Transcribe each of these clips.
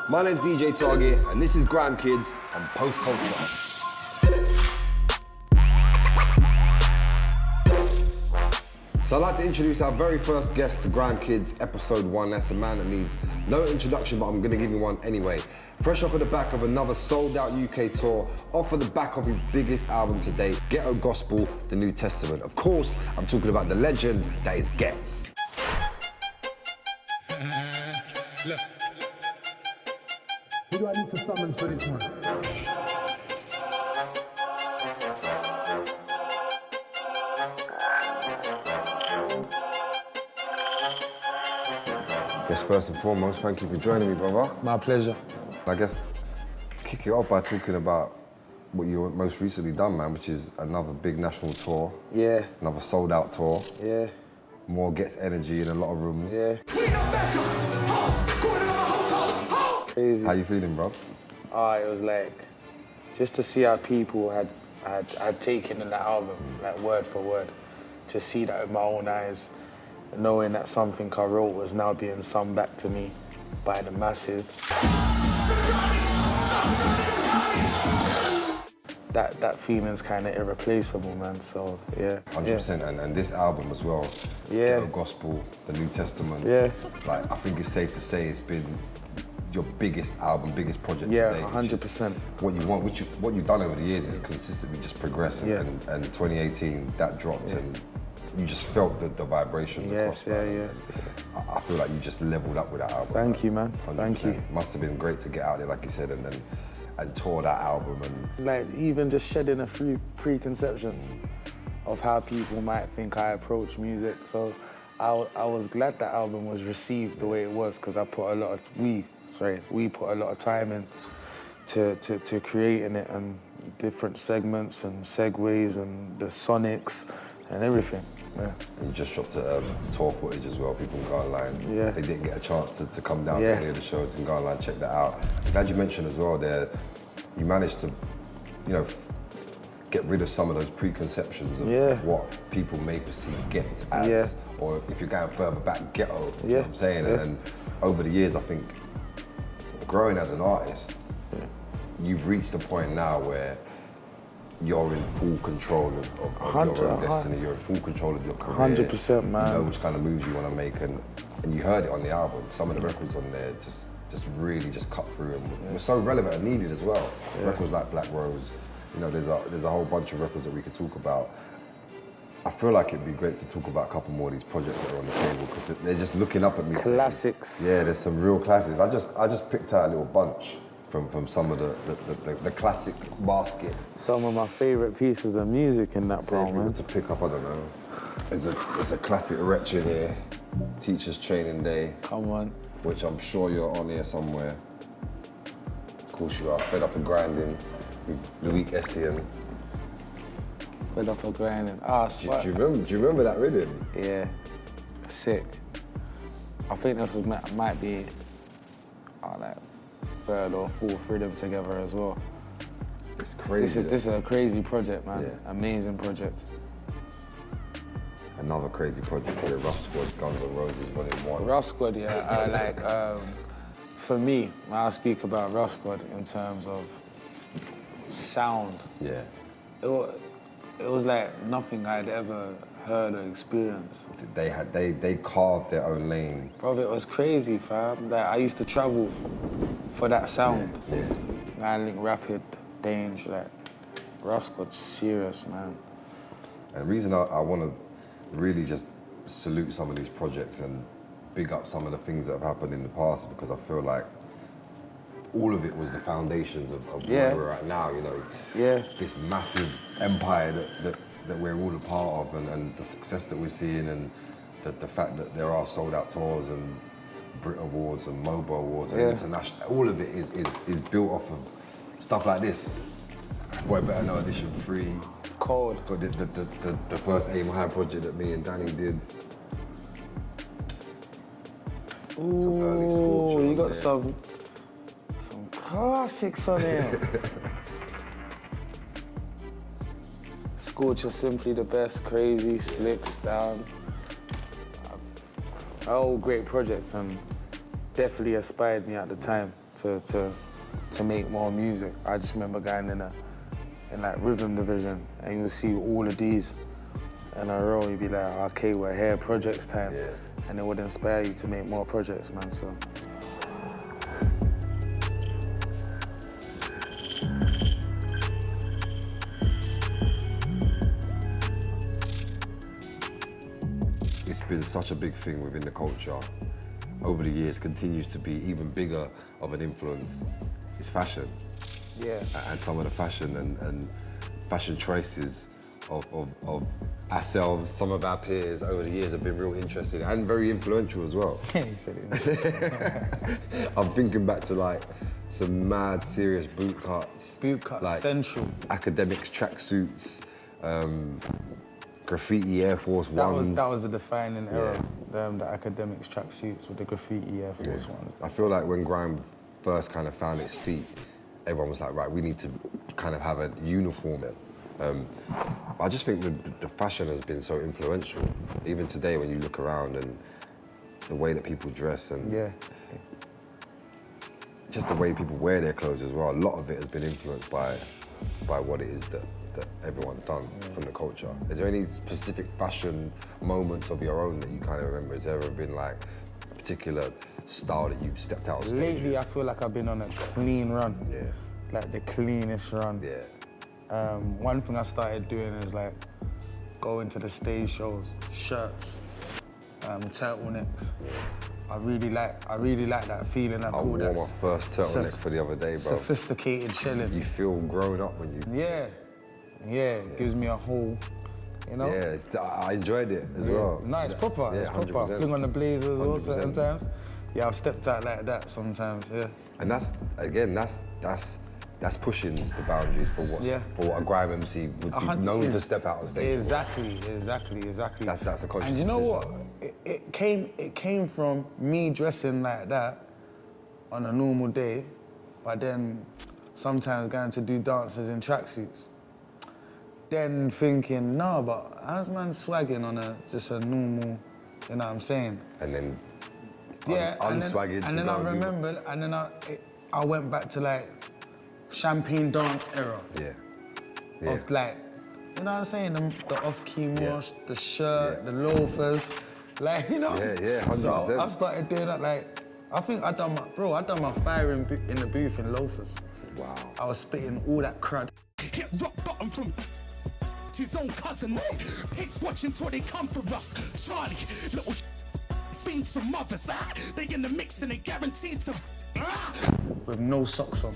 My name's DJ Target, and this is Grime Kids on Post Culture. So I'd like to introduce our very first guest to Grime Kids, episode 1. That's a man that needs no introduction, but I'm gonna give you one anyway. Fresh off of the back of another sold-out UK tour, off of the back of his biggest album to date, Ghetto Gospel, The New Testament. Of course, I'm talking about the legend that is Ghetts. Look. Who do I need to summons for this one? Yes, first and foremost, thank you for joining me, brother. My pleasure. I guess kick it off by talking about what you most recently done, man, which is another big national tour. Yeah. Another sold-out tour. Yeah. More Ghetts energy in a lot of rooms. Yeah. Crazy. How you feeling, bro? It was like, just to see how people had taken in that album, like word for word, to see that with my own eyes, knowing that something I wrote was now being sung back to me by the masses. That feeling's kind of irreplaceable, man, so yeah. 100%, yeah. And this album as well, yeah. The Gospel, The New Testament, yeah. Like, I think it's safe to say it's been your biggest album, biggest project yeah, today. 100%. What you want, what you've done over the years is consistently just progress, yeah. and 2018, that dropped, and you just felt the vibrations across that. Yeah. I feel like you just leveled up with that album. Thank you, man. 100%. Thank you. Must have been great to get out there, like you said, and tour that album. And like, even just shedding a few preconceptions of how people might think I approach music. So I was glad that album was received the way it was, because we put a lot of time in to creating it, and different segments and segues and the sonics and everything. Yeah. And you just dropped tour footage as well. People can go online. Yeah. They didn't get a chance to come down to any of the shows, and go online, check that out. I'm glad you mentioned as well there, you managed to, get rid of some of those preconceptions of what people may perceive Ghetts as, or if you're going further back, ghetto, you know what I'm saying? Yeah. And over the years, I think, growing as an artist, you've reached a point now where you're in full control of your own destiny, you're in full control of your career. 100%, man. You know which kind of moves you want to make, and you heard it on the album. Some of the records on there just really just cut through and were so relevant and needed as well. Records like Black Rose, there's a whole bunch of records that we could talk about. I feel like it'd be great to talk about a couple more of these projects that are on the table, because they're just looking up at me. Classics. Saying, yeah, there's some real classics. I just picked out a little bunch from some of the classic basket. Some of my favorite pieces of music in that, bro, man. To pick up, I don't know. There's a classic Erection here, Teachers Training Day. Come on. Which I'm sure you're on here somewhere. Of course you are. Fed Up and Grinding with Loic Essien. Fed Up and Grinding. Do you remember that rhythm? Yeah, sick. I think this might be like third or fourth rhythm together as well. It's crazy. This is a crazy project, man. Yeah. Amazing project. Another crazy project here, Rough Squad's Guns N' Roses Volume 1. Rough Squad, for me, when I speak about Rough Squad in terms of sound, it was like nothing I'd ever heard or experienced. They carved their own lane. Bro, it was crazy, fam. Like, I used to travel for that sound. Link Rapid, Danger, like, Rough Squad's serious, man. And the reason I want to really just salute some of these projects and big up some of the things that have happened in the past, because I feel like all of it was the foundations of where we're at now, This massive empire that we're all a part of, and the success that we're seeing, and the fact that there are sold out tours and Brit Awards and MOBO Awards and international, all of it is built off of stuff like this. Boy Better Know Edition 3. Cold. Got the first Aim High project that me and Danny did. Ooh, some early Scorcher you got there. some classics on here. Scorcher, Simply the Best, Crazy, Slicks, Down. All great projects, and definitely inspired me at the time to make more music. I just remember going in like rhythm division, and you'll see all of these in a row. You'd be like, okay, we're here, projects time, and it would inspire you to make more projects, man. So. It's been such a big thing within the culture. Over the years, continues to be even bigger of an influence. It's fashion. Yeah. And some of the fashion and fashion choices of ourselves, some of our peers over the years have been real interesting and very influential as well. He said it. I'm thinking back to like some mad serious boot cuts. Boot cuts, like central. Academics tracksuits, graffiti Air Force Ones. That was a defining era. The academics tracksuits with the graffiti Air Force Ones. I feel like when grime first kind of found its feet, everyone was like, right, we need to kind of have a uniform. I just think the fashion has been so influential. Even today when you look around and the way that people dress and just the way people wear their clothes as well, a lot of it has been influenced by what it is that everyone's done from the culture. Is there any specific fashion moments of your own that you kind of remember? Has there ever been like a particular style that you've stepped out on stage? Lately, I feel like I've been on a clean run. Yeah. Like the cleanest run. Yeah. One thing I started doing is like going to the stage shows, shirts, turtlenecks. I really like that feeling. I wore my first turtleneck for the other day, bro. Sophisticated shelling. You feel grown up when you... Yeah, it gives me a whole, you know? Yeah, I enjoyed it as well. No, it's proper, it's proper. 100%. Fling on the blazers 100%. also sometimes. Yeah, I've stepped out like that sometimes, yeah. And that's pushing the boundaries for what a grime MC would be known to step out on stage. Exactly. That's a conscious And you know decision. what? It came from me dressing like that on a normal day, but then sometimes going to do dances in tracksuits. Then thinking, no, but how's man swagging on just a normal, you know what I'm saying? And then unswagging. And then I remembered, and then I went back to like champagne dance era. Yeah. Of like, you know what I'm saying? The off-key wash, the shirt, the loafers, like, you know? Yeah, 100%. So I started doing that, like, I think I done my fire in the booth in loafers. Wow. I was spitting all that crud. Hit rock bottom from his own cousin. Pigs watching till they come for us. Charlie, little fiends from mothers. They in the mix and they guaranteed to. With no socks on.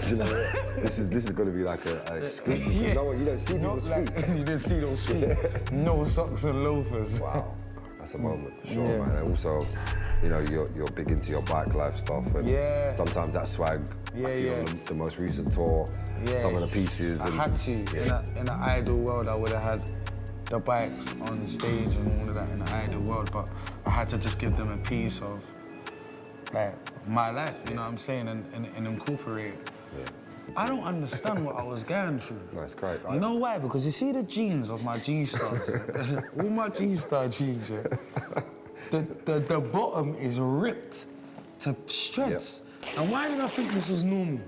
You know, this is going to be like an exclusive. You know what? You don't see people's feet. You didn't see those feet. No socks and loafers. Wow, that's a moment for sure, man. And also, you know, you're big into your bike life stuff, and sometimes that swag. I see on the most recent tour, some of the pieces. I had to. In an ideal world, I would have had the bikes on stage and all of that in an ideal world, but I had to just give them a piece of like my life, you know what I'm saying, and incorporate it. Yeah. I don't understand what I was going through. Nice, great. You know why? Because you see the jeans of my G-Stars, all my G-Star jeans, the bottom is ripped to shreds. And why did I think this was normal?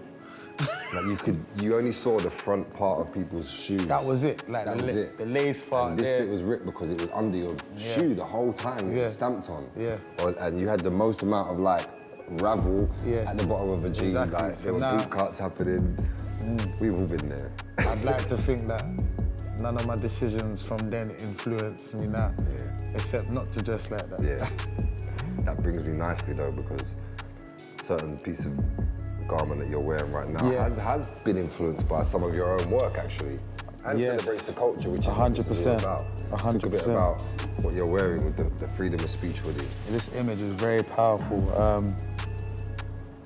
Like you only saw the front part of people's shoes. That was it, like the lace part. And this bit was ripped because it was under your shoe the whole time. It was stamped on. Yeah. And you had the most amount of like ravel at the bottom of a jean. Exactly. Like there were boot cuts happening. We've all been there. I'd like to think that none of my decisions from then influence me now, except not to dress like that. Yeah. That brings me nicely though, because certain piece of garment that you're wearing right now has been influenced by some of your own work actually, and celebrates the culture, which is 100%. About. 100%. Talk a bit about what you're wearing with the freedom of speech hoodie. This image is very powerful.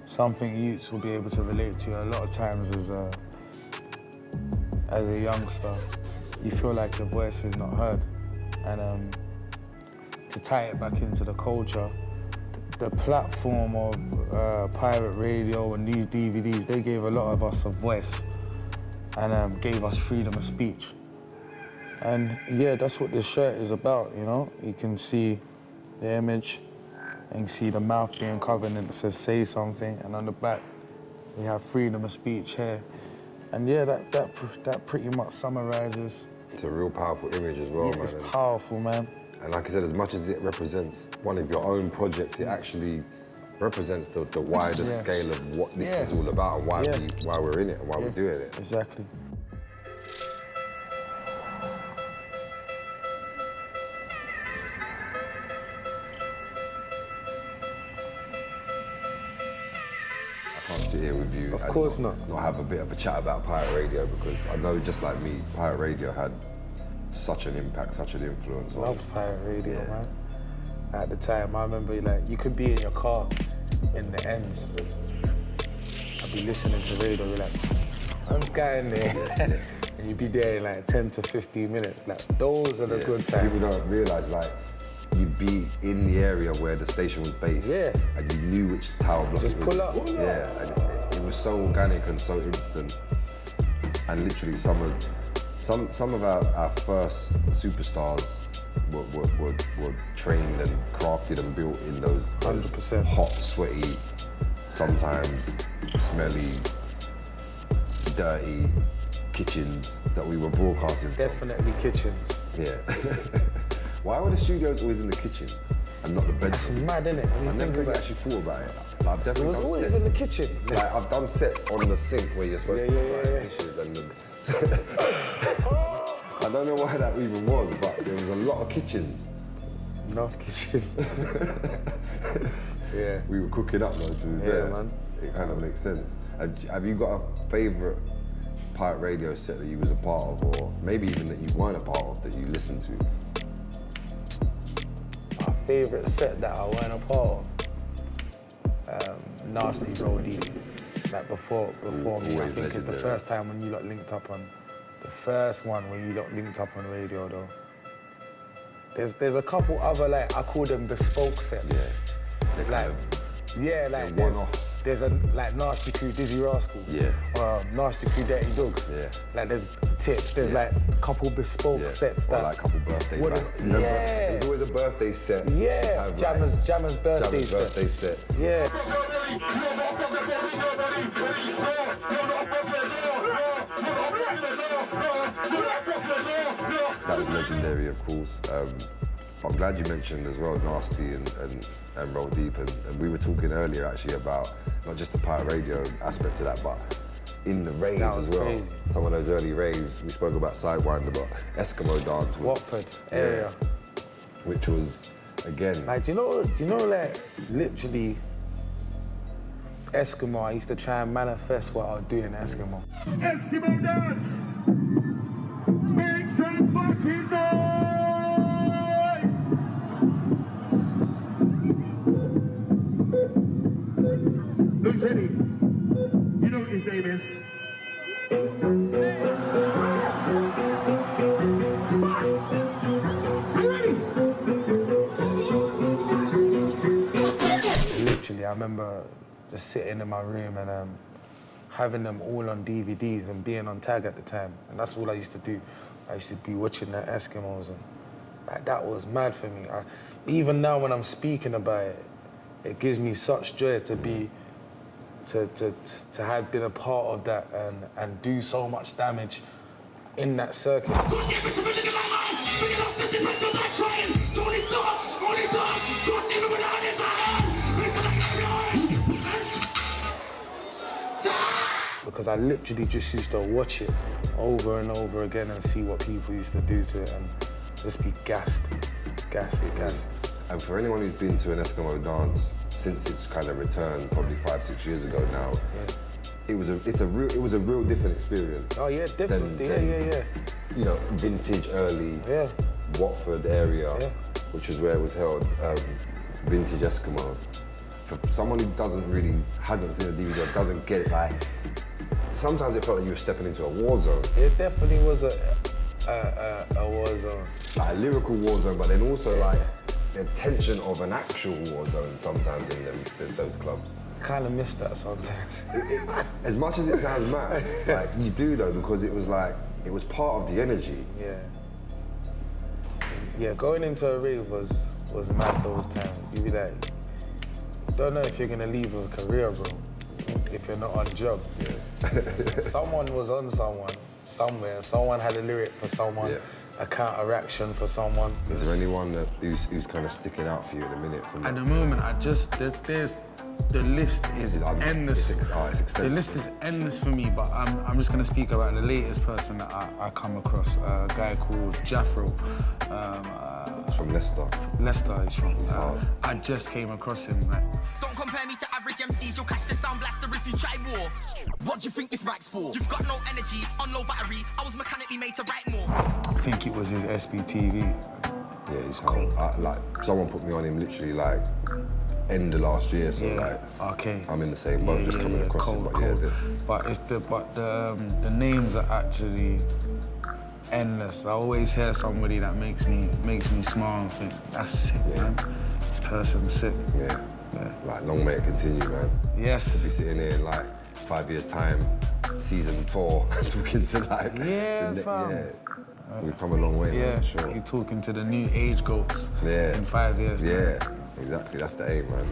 Something youths will be able to relate to a lot of times as a youngster. You feel like your voice is not heard, and to tie it back into the culture, the platform of pirate radio and these DVDs, they gave a lot of us a voice and gave us freedom of speech. And yeah, that's what this shirt is about, you know? You can see the image. and you see the mouth being covered and it says say something, and on the back we have freedom of speech here. And yeah, that pretty much summarizes. It's a real powerful image as well, Yeah, man. it's powerful, man. And like I said, as much as it represents one of your own projects, it actually represents the wider scale of what this is all about and why we're in it and why we're doing it. Exactly. I can't sit here with you Of course not have a bit of a chat about Pirate Radio, because I know, just like me, Pirate Radio had such an impact, such an influence on. Loved Pirate Radio, man. At the time, I remember, like, you could be in your car in the ends. I'd be listening to radio, you're like, I'm this guy in there. And you'd be there in like 10 to 15 minutes. Like, those are the good times. People don't realise, like, you'd be in the area where the station was based. Yeah. And you knew which tower block Just it was. pull up. Yeah, and it was so organic and so instant. And literally some of our first superstars were trained and crafted and built in those 100%. hot, sweaty, sometimes smelly, dirty kitchens that we were broadcasting from. Definitely kitchens. Yeah. Why were the studios always in the kitchen and not the bedroom? That's mad, innit? When you I think never really about actually thought about it. Like, I've it. It definitely was done always sets. in the kitchen. Like, I've done sets on the sink where you're supposed to put like, dishes and I don't know why that even was, but there was a lot of kitchens. Enough kitchens. Yeah. We were cooking up though, to be Yeah, fair. man. It kind of makes sense. Have you got a favourite Pirate Radio set that you was a part of, or maybe even that you weren't a part of, that you listened to? My favourite set that I weren't a part of, Nasty Roll Deep. Like before me, I always think it's the legendary. first time when you lot linked up on, the first one when you lot linked up on radio though. There's a couple other, like, I call them bespoke sets. Yeah. They're Like, kind of yeah, like they're one-offs. there's a like Nasty Crew Dizzy Rascal. Yeah. Nasty Crew Dirty Dogs. Yeah. Like there's tips, there's like a couple bespoke sets or that. like a couple birthday What bags. is- You know, yeah. There's always a birthday set. Yeah, Have, Jammer's birthday Jammer's set. birthday set. Yeah. That was legendary, of course. I'm glad you mentioned as well Nasty and Roll Deep, and we were talking earlier actually about not just the Pirate Radio aspect of that, but in the raves That was as well. crazy. Some of those early raves, we spoke about Sidewinder, but Eskimo dance was Watford area. which was again. Like, do you know, like, literally, Eskimo, I used to try and manifest what I would do in Eskimo. Eskimo dance. Make some fucking noise. Who's ready? You know what his name is. Are you ready? Literally, I remember just sitting in my room and having them all on DVDs and being on tag at the time. And that's all I used to do. I used to be watching the Eskimos, and like, that was mad for me. Even now when I'm speaking about it, it gives me such joy to be, to have been a part of that and do so much damage in that circuit. Because I literally just used to watch it over and over again and see what people used to do to it and just be gassed. And for anyone who's been to an Eskimo dance since its kind of return, probably 5-6 years ago now, it was a real different experience. Oh yeah, definitely. Yeah. You know, vintage early Watford area, which was where it was held. Vintage Eskimo. For someone who hasn't seen a DVD or doesn't get it, like, sometimes it felt like you were stepping into a war zone. It definitely was a war zone. Like a lyrical war zone, but then also like the tension of an actual war zone sometimes in those clubs. Kind of miss that sometimes. As much as it sounds mad, like you do though, because it was part of the energy. Yeah, going into a rave was mad those times. You'd be like, don't know if you're gonna leave a career, bro, if you're not on job. Yeah. Someone was on someone, somewhere. Someone had a lyric for someone, a counteraction for someone. Is there anyone who's kind of sticking out for you in a minute? At the moment, the list is endless. It's extensive. The list is endless for me, but I'm just gonna speak about the latest person that I come across, a guy called Jafro. He's from Leicester. Leicester he's from. I just came across him. Don't compare me to average MCs, you'll catch the sound blaster if you try war. What do you think this mic's for? You've got no energy, on low battery, I was mechanically made to write more. I think it was his SBTV. Yeah, he's cold. Like, someone put me on him literally like end of last year, so like, okay. I'm in the same boat, just coming across him. But the names are actually endless. I always hear somebody that makes me smile and think, that's sick, man. This person's sick. Yeah. Like, long may it continue, man. Yes. To be sitting here in like 5 years' time, season 4, talking to like... We've come a long way now, for sure. You're talking to the new age goats in 5 years' time. Yeah, exactly, that's the aim, man.